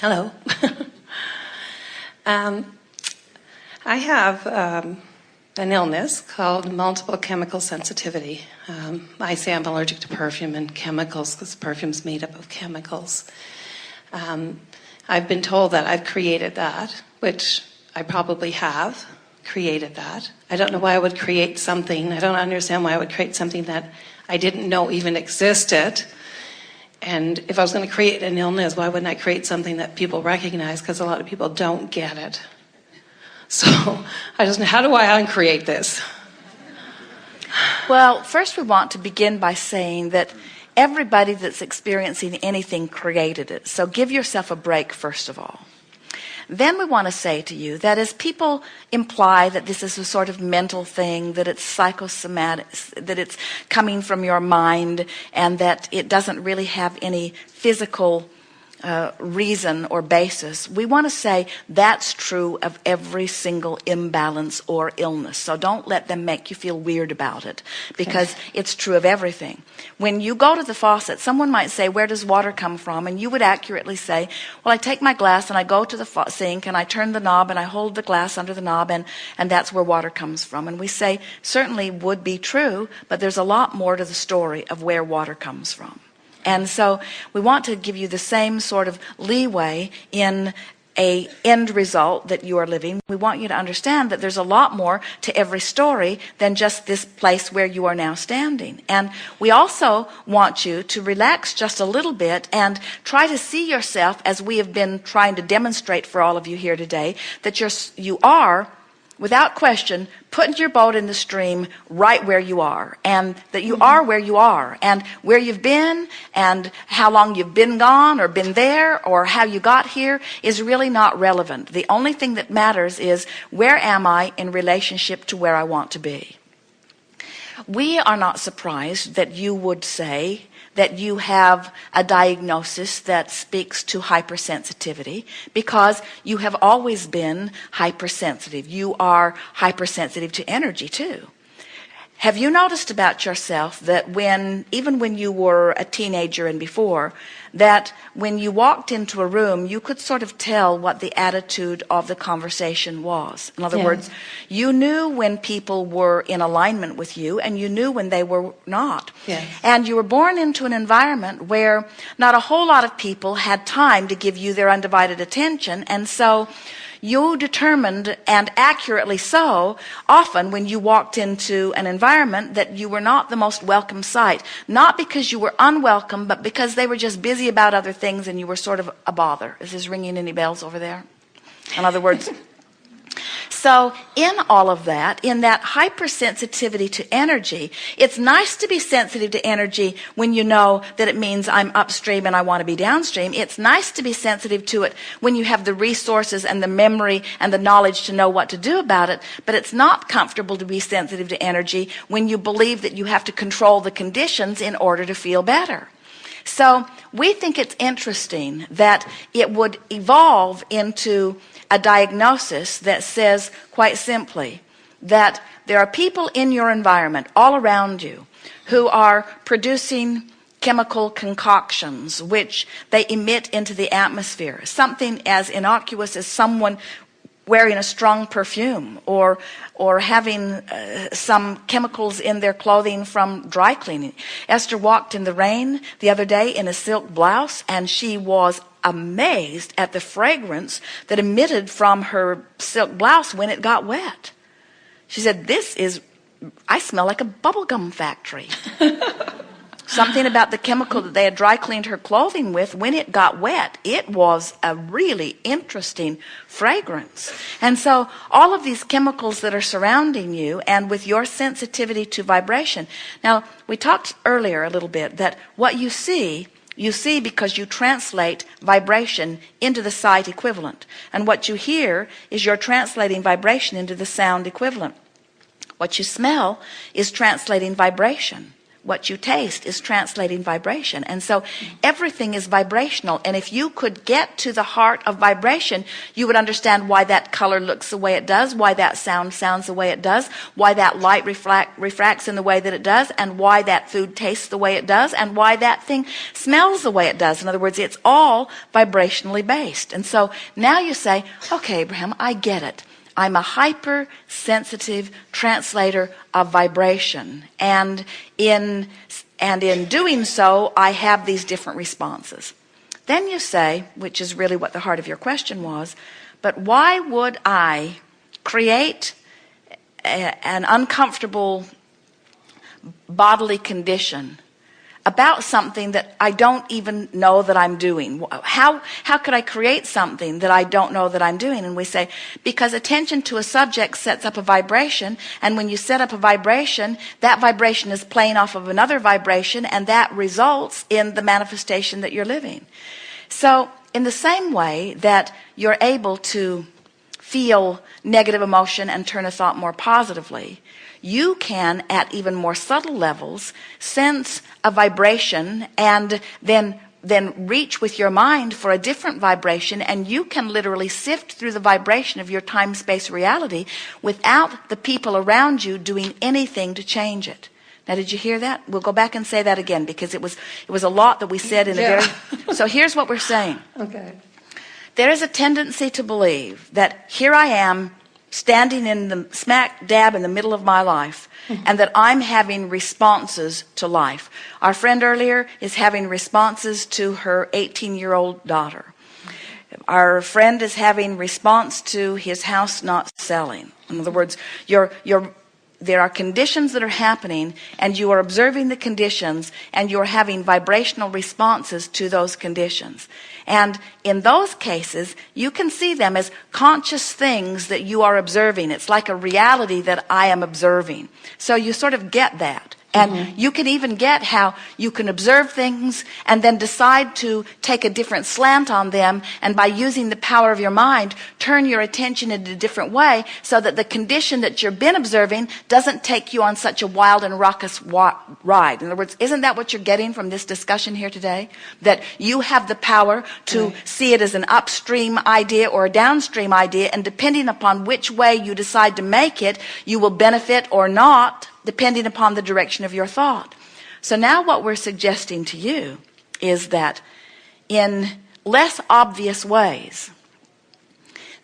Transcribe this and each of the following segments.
Hello. I have an illness called multiple chemical sensitivity. I say I'm allergic to perfume and chemicals because perfume's made up of chemicals. I've been told that I've created that, which I probably have created that. I don't know why I would create something. I don't understand why I would create something that I didn't know even existed. And if I was going to create an illness, why wouldn't I create something that people recognize? Because a lot of people don't get it. So I just, how do I uncreate this? Well, first we want to begin by saying that everybody that's experiencing anything created it. So give yourself a break, first of all. Then we want to say to you that as people imply that this is a sort of mental thing, that it's psychosomatic, that it's coming from your mind, and that it doesn't really have any physical reason or basis, we want to say that's true of every single imbalance or illness. So don't let them make you feel weird about it, because it's true of everything. When you go to the faucet, someone might say, where does water come from? And you would accurately say, well, I take my glass and I go to the sink and I turn the knob and I hold the glass under the knob, and that's where water comes from. And we say, certainly would be true, but there's a lot more to the story of where water comes from. And so we want to give you the same sort of leeway in a end result that you are living. We want you to understand that there's a lot more to every story than just this place where you are now standing. And we also want you to relax just a little bit and try to see yourself, as we have been trying to demonstrate for all of you here today, that you are, without question, putting your boat in the stream right where you are, and that you are where you are, and where you've been and how long you've been gone or been there or how you got here is really not relevant. The only thing that matters is, where am I in relationship to where I want to be? We are not surprised that you would say that you have a diagnosis that speaks to hypersensitivity, because you have always been hypersensitive. You are hypersensitive to energy too. Have you noticed about yourself that even when you were a teenager and before, that when you walked into a room, you could sort of tell what the attitude of the conversation was? In other words, you knew when people were in alignment with you, and you knew when they were not. And you were born into an environment where not a whole lot of people had time to give you their undivided attention, and so you determined, and accurately so, often when you walked into an environment, that you were not the most welcome sight. Not because you were unwelcome, but because they were just busy about other things and you were sort of a bother. Is this ringing any bells over there? In other words, so in all of that, in that hypersensitivity to energy, it's nice to be sensitive to energy when you know that it means I'm upstream and I want to be downstream. It's nice to be sensitive to it when you have the resources and the memory and the knowledge to know what to do about it. But it's not comfortable to be sensitive to energy when you believe that you have to control the conditions in order to feel better. So we think it's interesting that it would evolve into a diagnosis that says, quite simply, that there are people in your environment all around you who are producing chemical concoctions which they emit into the atmosphere. Something as innocuous as someone wearing a strong perfume, or having some chemicals in their clothing from dry cleaning. Esther walked in the rain the other day in a silk blouse, and she was amazed at the fragrance that emitted from her silk blouse when it got wet. She said, I smell like a bubblegum factory. Something about the chemical that they had dry cleaned her clothing with, when it got wet, it was a really interesting fragrance. And so all of these chemicals that are surrounding you, and with your sensitivity to vibration. Now, we talked earlier a little bit that what you see because you translate vibration into the sight equivalent. And what you hear is you're translating vibration into the sound equivalent. What you smell is translating vibration. what you taste is translating vibration. And so everything is vibrational. And if you could get to the heart of vibration, you would understand why that color looks the way it does, why that sound sounds the way it does, why that light refracts in the way that it does, and why that food tastes the way it does, and why that thing smells the way it does. In other words, it's all vibrationally based. And so now you say, okay, Abraham, I get it. I'm a hypersensitive translator of vibration. And in doing so, I have these different responses. Then you say, which is really what the heart of your question was, but why would I create an uncomfortable bodily condition about something that I don't even know that I'm doing? How could I create something that I don't know that I'm doing? And we say, because attention to a subject sets up a vibration, and when you set up a vibration, that vibration is playing off of another vibration, and that results in the manifestation that you're living. So in the same way that you're able to feel negative emotion and turn a thought more positively, you can, at even more subtle levels, sense a vibration and then reach with your mind for a different vibration, and you can literally sift through the vibration of your time-space reality without the people around you doing anything to change it. Now, did you hear that? We'll go back and say that again, because it was a lot that we said in a very... So here's what we're saying. Okay. There is a tendency to believe that here I am, standing in the smack dab in the middle of my life, and that I'm having responses to life. Our friend earlier is having responses to her 18-year-old daughter. Our friend is having response to his house not selling. In other words, there are conditions that are happening, and you are observing the conditions, and you're having vibrational responses to those conditions. And in those cases, you can see them as conscious things that you are observing. It's like a reality that I am observing. So you sort of get that. And you can even get how you can observe things and then decide to take a different slant on them, and by using the power of your mind, turn your attention in a different way so that the condition that you've been observing doesn't take you on such a wild and raucous ride. In other words, isn't that what you're getting from this discussion here today? That you have the power to see it as an upstream idea or a downstream idea, and depending upon which way you decide to make it, you will benefit or not, depending upon the direction of your thought. So now what we're suggesting to you is that in less obvious ways,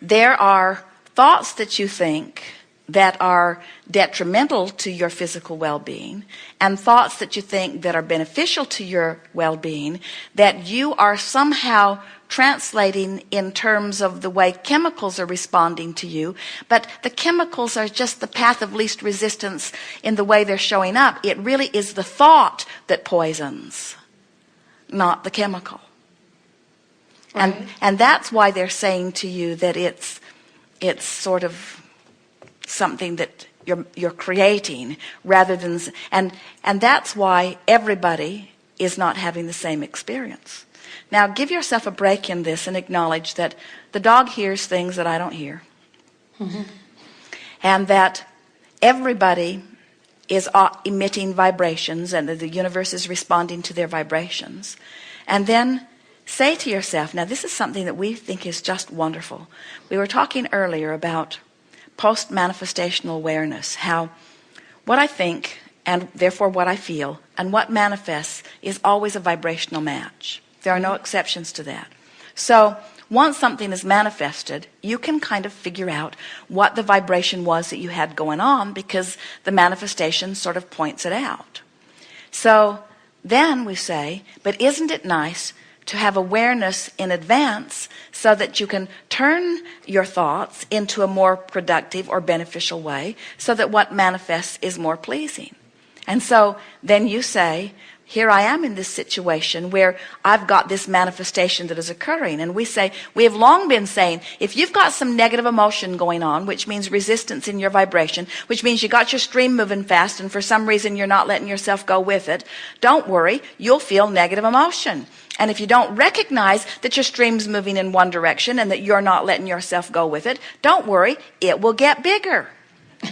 there are thoughts that you think that are detrimental to your physical well-being, and thoughts that you think that are beneficial to your well-being, that you are somehow translating in terms of the way chemicals are responding to you. But the chemicals are just the path of least resistance in the way they're showing up. It really is the thought that poisons, not the chemical. Right. And that's why they're saying to you that it's sort of something that you're creating rather than, and that's why everybody is not having the same experience. Now, give yourself a break in this and acknowledge that the dog hears things that I don't hear. And that everybody is emitting vibrations, and that the universe is responding to their vibrations. And then say to yourself, now this is something that we think is just wonderful. We were talking earlier about post-manifestational awareness, how what I think, and therefore what I feel, and what manifests is always a vibrational match. There are no exceptions to that. So once something is manifested, you can kind of figure out what the vibration was that you had going on, because the manifestation sort of points it out. So then we say, but isn't it nice to have awareness in advance so that you can turn your thoughts into a more productive or beneficial way, so that what manifests is more pleasing? And so then you say, here I am in this situation where I've got this manifestation that is occurring. And we say, we have long been saying, if you've got some negative emotion going on, which means resistance in your vibration, which means you got your stream moving fast, and for some reason you're not letting yourself go with it, don't worry, you'll feel negative emotion. And if you don't recognize that your stream's moving in one direction and that you're not letting yourself go with it, don't worry, it will get bigger.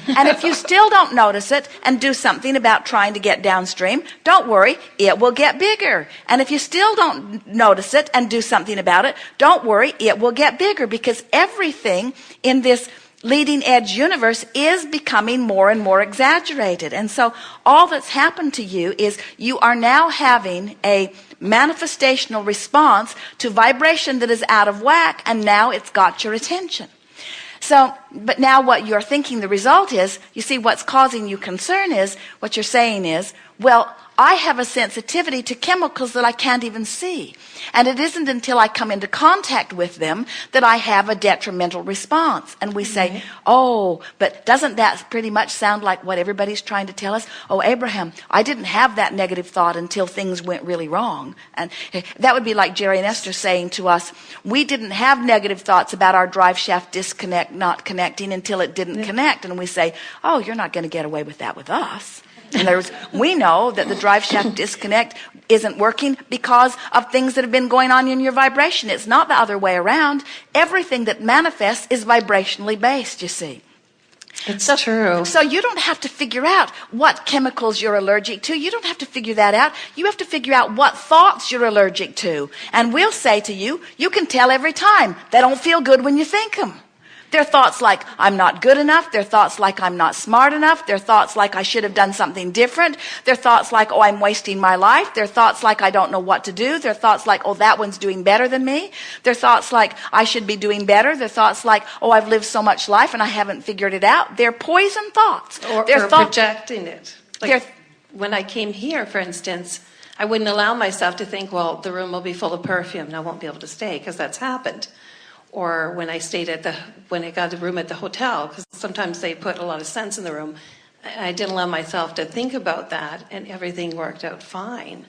And if you still don't notice it and do something about trying to get downstream, don't worry, it will get bigger. And if you still don't notice it and do something about it, don't worry, it will get bigger, because everything in this leading edge universe is becoming more and more exaggerated. And so all that's happened to you is you are now having a manifestational response to vibration that is out of whack, and now it's got your attention. So, but now what you're thinking the result is, you see, what's causing you concern is, what you're saying is, well, I have a sensitivity to chemicals that I can't even see. And it isn't until I come into contact with them that I have a detrimental response. And we say, oh, but doesn't that pretty much sound like what everybody's trying to tell us? Oh, Abraham, I didn't have that negative thought until things went really wrong. And that would be like Jerry and Esther saying to us, we didn't have negative thoughts about our drive shaft disconnect not connecting until it didn't connect. And we say, oh, you're not going to get away with that with us. In other words, we know that the drive shaft disconnect isn't working because of things that have been going on in your vibration. It's not the other way around. Everything that manifests is vibrationally based, you see. It's true. So you don't have to figure out what chemicals you're allergic to. You don't have to figure that out. You have to figure out what thoughts you're allergic to. And we'll say to you, you can tell every time they don't feel good when you think them. They're thoughts like, I'm not good enough. They're thoughts like, I'm not smart enough. They're thoughts like, I should have done something different. They're thoughts like, oh, I'm wasting my life. They're thoughts like, I don't know what to do. They're thoughts like, oh, that one's doing better than me. They're thoughts like, I should be doing better. They're thoughts like, oh, I've lived so much life and I haven't figured it out. They're poison thoughts. Or projecting it. Like when I came here, for instance, I wouldn't allow myself to think, well, the room will be full of perfume and I won't be able to stay, because that's happened. Or when I stayed when I got the room at the hotel, because sometimes they put a lot of scents in the room, I didn't allow myself to think about that, and everything worked out fine.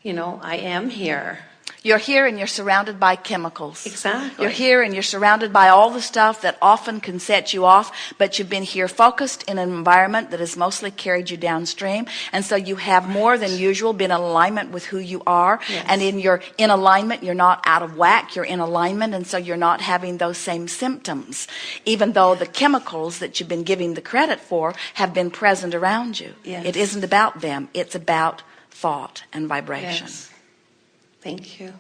You know, I am here. You're here and you're surrounded by chemicals. Exactly. You're here and you're surrounded by all the stuff that often can set you off, but you've been here focused in an environment that has mostly carried you downstream. And so you have more than usual been in alignment with who you are. Yes. And in alignment, you're not out of whack, you're in alignment, and so you're not having those same symptoms, even though the chemicals that you've been giving the credit for have been present around you. Yes. It isn't about them, it's about thought and vibration. Yes. Thank you.